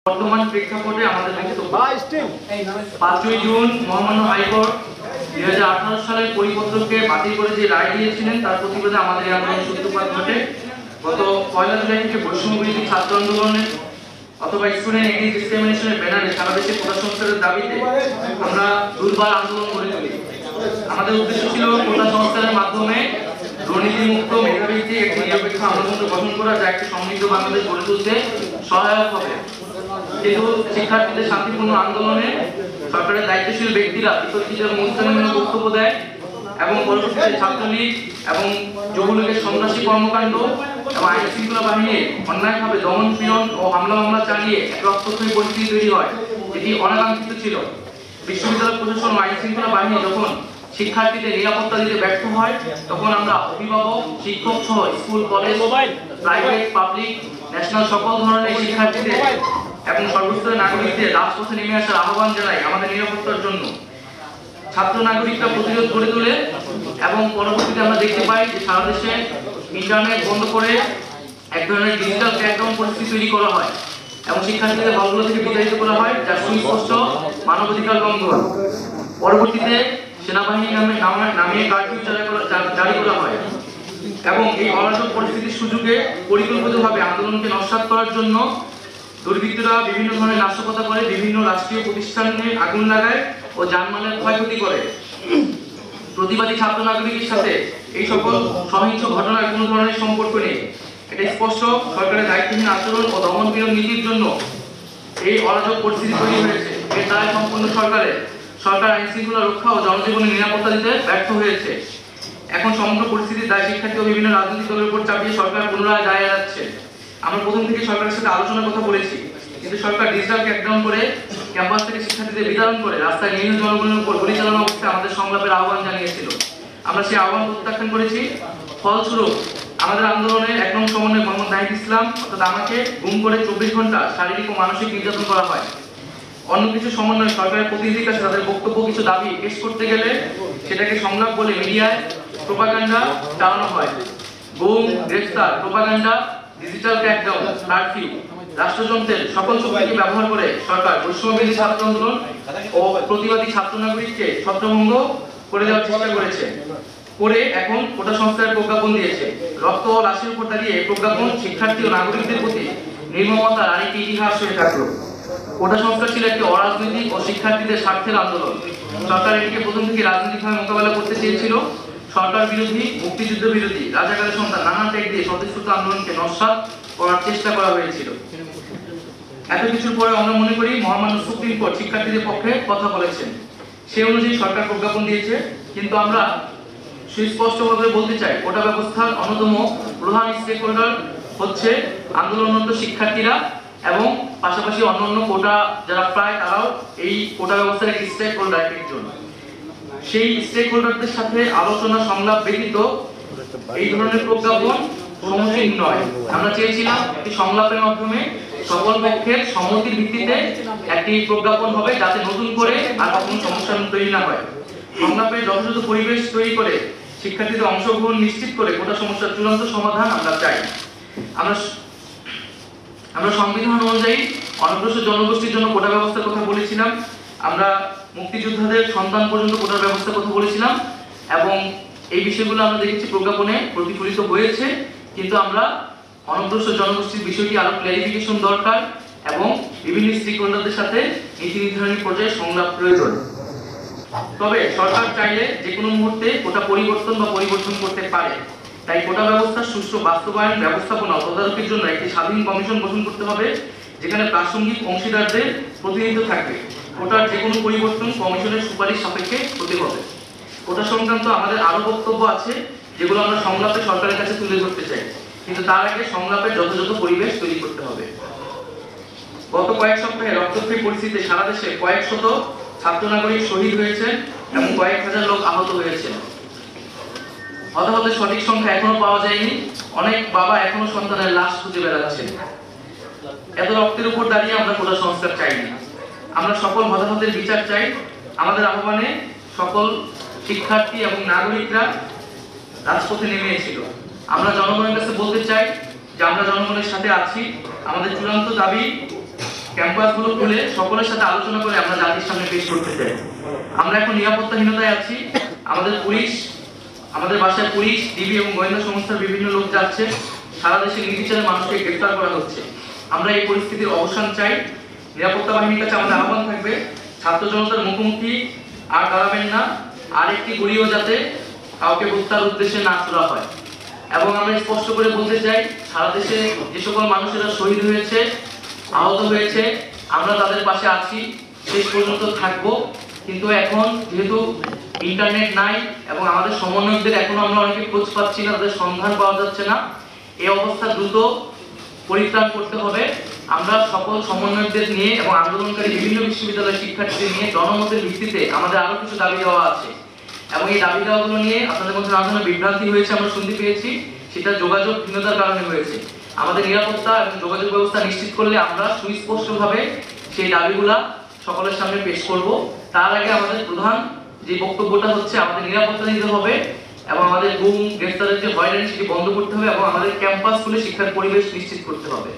বর্তমান প্রেক্ষাপটে আমাদের বক্তব্য 5ই জুন মহামান্য হাইকোর্ট 2018 সালের পরিপত্রকে বাতিল করে যে রায় দিয়েছিলেন তার প্রতিবাদে আমাদের এই আন্দোলনের সূত্রপাত ঘটে। গত 1 জুলাই থেকে বৈষম্য বিরোধী ছাত্র আন্দোলনে অথবা স্টুডেন্ট এগেইনস্ট ডিসক্রিমিনেশনের ব্যানারে সারা দেশে কোটা সংস্কারের দাবিতে আমরা দুর্বার আন্দোলন গড়ে তুলি। আমাদের উদ্দেশ্য ছিল কোটা সংস্কারের মাধ্যমে দুর্নীতিমুক্ত মেধাভিত্তিক একটি নিরপেক্ষ আন্দোলন গঠন করা, যা একটি সমৃদ্ধ বাংলাদেশ গড়ে তুলতে সহায়ক হবে। কিন্তু শিক্ষার্থীদের শান্তিপূর্ণ আন্দোলনে সরকারের দায়িত্বশীল ব্যক্তিরা বিতর্কিত এবং উস্কানিমূলক বক্তব্য দেয় এবং পরবর্তীতে ছাত্রলীগ এবং যুবলীগের সন্ত্রাসী কর্মকাণ্ড এবং আইন শৃঙ্খলা বাহিনীর অন্যায়ভাবে দমন পীড়ন ও হামলা মামলা চালিয়ে এক রক্তক্ষয়ী পরিস্থিতি তৈরি হয়, যেটি অনাকাঙ্ক্ষিত ছিল। বিশ্ববিদ্যালয় প্রশাসন ও আইন শৃঙ্খলা বাহিনী যখন শিক্ষার্থীদের নিরাপত্তা দিতে ব্যর্থ হয়, তখন আমরা অভিভাবক, শিক্ষক সহ school, college, private, public, national সকল ধরনের শিক্ষার্থীদের এবং সর্বস্তরের নাগরিকদের রাজপথে নেমে আসার আহ্বান জানাই আমাদের নিরাপত্তার জন্য। ছাত্র নাগরিকরা প্রতিরোধ গড়ে তোলে এবং পরবর্তীতে আমরা দেখতে পাই যে সারা দেশে ইন্টারনেট বন্ধ করে এক ধরনের ডিজিটাল ক্র্যাকডাউন পরিস্থিতি তৈরি করা হয় এবং শিক্ষার্থীদের হলগুলো থেকে বিতাড়িত করা হয়, যা সুস্পষ্ট মানবাধিকার লঙ্ঘন। পরবর্তীতে সেনাবাহিনী নামিয়ে কারফিউ জারি করা হয় এবং এই অরাজক পরিস্থিতির সুযোগে পরিকল্পিতভাবে আন্দোলনকে নস্যাৎ করার জন্য দুর্বৃত্তরা বিভিন্ন ধরনের নাশকতা করে, বিভিন্ন রাষ্ট্রীয় প্রতিষ্ঠানে আগুন লাগায় ও জানমালের ক্ষয়ক্ষতি করে। প্রতিবাদী ছাত্র নাগরিকের সাথে এই সকল সহিংস ঘটনার কোনো ধরনের সম্পর্ক নেই। এটা স্পষ্ট সরকারের দায়িত্বহীন আচরণ ও দমনপীড়ন নীতির জন্য এই অরাজক পরিস্থিতি তৈরি হয়েছে। এর দায় সম্পূর্ণ সরকারের। সরকার আইন শৃঙ্খলা রক্ষা ও জনজীবনের নিরাপত্তা দিতে ব্যর্থ হয়েছে। এখন সমগ্র পরিস্থিতির দায় শিক্ষার্থী ও বিভিন্ন রাজনৈতিক দলের উপর চাপিয়ে সরকার পুনরায় দায় এড়াচ্ছে। আমরা প্রথম থেকে সরকারের সাথে আলোচনার কথা বলেছি, কিন্তু সরকার ডিজিটাল ক্র্যাকডাউন করে ক্যাম্পাস থেকে শিক্ষার্থীদের বিতরণ করে রাস্তায় নিরীহ জনগণের উপর গুলি চালানো অবস্থায় আমাদের সংলাপের আহ্বান জানিয়েছিল। আমরা সেই আহ্বান প্রত্যাখ্যান করেছি। ফলস্বরূপ আমাদের আন্দোলনের 1 নং সমন্বয় মোহাম্মদ নাহিদ ইসলাম অর্থাৎ আমাকে গুম করে 24 ঘন্টা শারীরিক ও মানসিক নির্যাতন করা হয়। অন্য কিছু সমন্বয় সরকারের প্রতিনিধির কাছে তাদের বক্তব্য, কিছু দাবি পেশ করতে গেলে সেটাকে সংলাপ বলে মিডিয়ায় প্রোপাগান্ডা চালানো হয়। গুম, গ্রেফতার, প্রোপাগান্ডা, ডিজিটাল ক্র্যাকডাউন, কারফিউ, রাষ্ট্রযন্ত্রের সকল শক্তিকে ব্যবহার করে সরকার বৈষম্যবিরোধী ছাত্র আন্দোলন ও প্রতিবাদী ছাত্র নাগরিককে ছত্রভঙ্গ করে দেওয়ার চেষ্টা করেছে। করে এখন কোটা সংস্কারের প্রজ্ঞাপন দিয়েছে। রক্ত ও লাশের উপর দাঁড়িয়ে প্রজ্ঞাপন শিক্ষার্থী ও নাগরিকদের প্রতি নির্মমতার আরেকটি ইতিহাস হয়ে থাকলো। কোটা সংস্কার ছিল একটি অরাজনৈতিক ও শিক্ষার্থীদের স্বার্থের আন্দোলন। সরকার এটিকে প্রথম থেকে রাজনৈতিকভাবে মোকাবেলা করতে চেয়েছিল। সরকার বিরোধী, মুক্তিযুদ্ধ বিরোধী, রাজাকারের সন্তান নানা ট্যাগ দিয়ে স্বতঃস্ফূর্ত আন্দোলনকে নস্যাৎ করার চেষ্টা করা হয়েছিল। এত কিছুর পরে আমরা মনে করি মহামান্য সুপ্রিম কোর্ট শিক্ষার্থীদের পক্ষে কথা বলেছেন। সেই অনুযায়ী সরকার প্রজ্ঞাপন দিয়েছে। কিন্তু আমরা সুস্পষ্টভাবে বলতে চাই, কোটা ব্যবস্থার অন্যতম প্রধান স্টেক হোল্ডার হচ্ছে আন্দোলনরত শিক্ষার্থীরা এবং পাশাপাশি অন্যান্য কোটা যারা প্রায় তারাও এই কোটা ব্যবস্থার একটি স্টেক হোল্ডার একজন। সেই স্টেক হোল্ডারদের সাথে আলোচনা সংলাপ ব্যতীত এই ধরনের প্রজ্ঞাপন সমীচীন নয়। আমরা চেয়েছিলাম একটি সংলাপের মাধ্যমে সকল পক্ষের সম্মতির ভিত্তিতে একটি প্রজ্ঞাপন হবে, যাতে নতুন করে আর কখনো সমস্যা তৈরি না হয়। সংলাপের যথাযথ পরিবেশ তৈরি করে শিক্ষার্থীদের অংশগ্রহণ নিশ্চিত করে কোটা সমস্যার চূড়ান্ত সমাধান আমরা চাই। আমরা সংবিধান অনুযায়ী অনগ্রসর জনগোষ্ঠীর জন্য কোটা ব্যবস্থার কথা বলেছিলাম। আমরা মুক্তিযোদ্ধাদের সন্তান পর্যন্ত কোটার ব্যবস্থার কথা বলেছিলাম এবং এই বিষয়গুলো আমরা দেখেছি প্রজ্ঞাপনে প্রতিফলিত হয়েছে। কিন্তু আমরা অনগ্রসর জনগোষ্ঠীর বিষয়টি আরো ক্লারিফিকেশন দরকার এবং বিভিন্ন স্টেক হোল্ডারদের সাথে নীতি নির্ধারণী পর্যায়ে সংলাপ প্রয়োজন। তবে সরকার চাইলে যে কোনো মুহূর্তে কোটা পরিবর্তন করতে পারে। তাই কোটা ব্যবস্থার সুষ্ঠু বাস্তবায়ন, ব্যবস্থাপনা ও তদারকির জন্য একটি স্বাধীন কমিশন গঠন করতে হবে, যেখানে প্রাসঙ্গিক অংশীদারদের প্রতিনিধিত্ব থাকবে। কোটার যে কোনো পরিবর্তন কমিশনের সুপারিশ সাপেক্ষে হতে হবে। কোটা সংক্রান্ত আমাদের আরো বক্তব্য আছে, যেগুলো আমরা সংলাপে সরকারের কাছে তুলে ধরতে চাই, কিন্তু তার আগে সংলাপের যথাযথ পরিবেশ তৈরি করতে হবে। গত কয়েক সপ্তাহে রক্তক্ষয়ী পরিস্থিতিতে সারা দেশে কয়েক শত ছাত্র নাগরিক শহীদ হয়েছেন এবং কয়েক হাজার লোক আহত হয়েছেন। হতাহতের সঠিক সংখ্যা এখনো পাওয়া যায়নি। অনেক বাবা এখনো সন্তানের লাশ খুঁজে বেড়াচ্ছেন। এত রক্তের উপর দাঁড়িয়ে আমরা কোটা সংস্কার চাই না। আমরা সকল হতাহতের বিচার চাই। আমাদের আহ্বানে সকল শিক্ষার্থী এবং নাগরিকরা রাজপথে নেমেছিল। আমরা জনগণের কাছে বলতে চাই যে আমরা জনগণের সাথে আছি। আমাদের চূড়ান্ত দাবি ক্যাম্পাসগুলো খুলে সকলের সাথে আলোচনা করে আমরা জাতির সামনে পেশ করতে চাই। আমরা এখন নিরাপত্তাহীনতায় আছি। আমাদের বাসায় পুলিশ, ডিবি এবং গোয়েন্দা সংস্থার বিভিন্ন লোক যাচ্ছে, সারা দেশে নির্বিচারে মানুষকে গ্রেফতার করা হচ্ছে। আমরা এই পরিস্থিতির অবসান চাই। নিরাপত্তা বাহিনীর কাছে আমাদের আহ্বান থাকবে, ছাত্র জনতার মুখোমুখি আর দাঁড়াবেন না, আরেকটি গুলিও যাতে কাউকে হত্যার উদ্দেশ্যে না ছোড়া হয়। এবং আমরা স্পষ্ট করে বলতে চাই, সারা দেশে যে সকল মানুষেরা শহীদ হয়েছে, আহত হয়েছে, আমরা তাদের পাশে আছি, শেষ পর্যন্ত থাকবো। কিন্তু এখন যেহেতু ইন্টারনেট নাই এবং আমাদের সমন্বয়কদের এখনো আমরা অনেকে খোঁজ পাচ্ছি না, তাদের সন্ধান পাওয়া যাচ্ছে না, এই অবস্থা দ্রুত পরিত্রাণ করতে হবে। আমরা সকল সমন্বয়কদের নিয়ে এবং আন্দোলনকারী বিভিন্ন বিশ্ববিদ্যালয়ের শিক্ষার্থীদের নিয়ে জনমতের ভিত্তিতে আমাদের আরো কিছু দাবি দেওয়া আছে এবং এই দাবি দেওয়াগুলো নিয়ে আপনাদের মধ্যে নানা ধরনের বিভ্রান্তি হয়েছে আমরা শুনতে পেয়েছি, সেটা যোগাযোগহীনতার কারণে হয়েছে। আমাদের নিরাপত্তা এবং যোগাযোগ ব্যবস্থা নিশ্চিত করলে আমরা সুস্পষ্টভাবে সেই দাবিগুলা সকলের সামনে পেশ করব। তার আগে আমাদের প্রধান যে বক্তব্যটা হচ্ছে, আমাদের নিরাপত্তা দিতে হবে এবং আমাদের গুম গ্রেফতারের যে হয়রানি সেটি বন্ধ করতে হবে এবং আমাদের ক্যাম্পাস খুলে শিক্ষার পরিবেশ নিশ্চিত করতে হবে।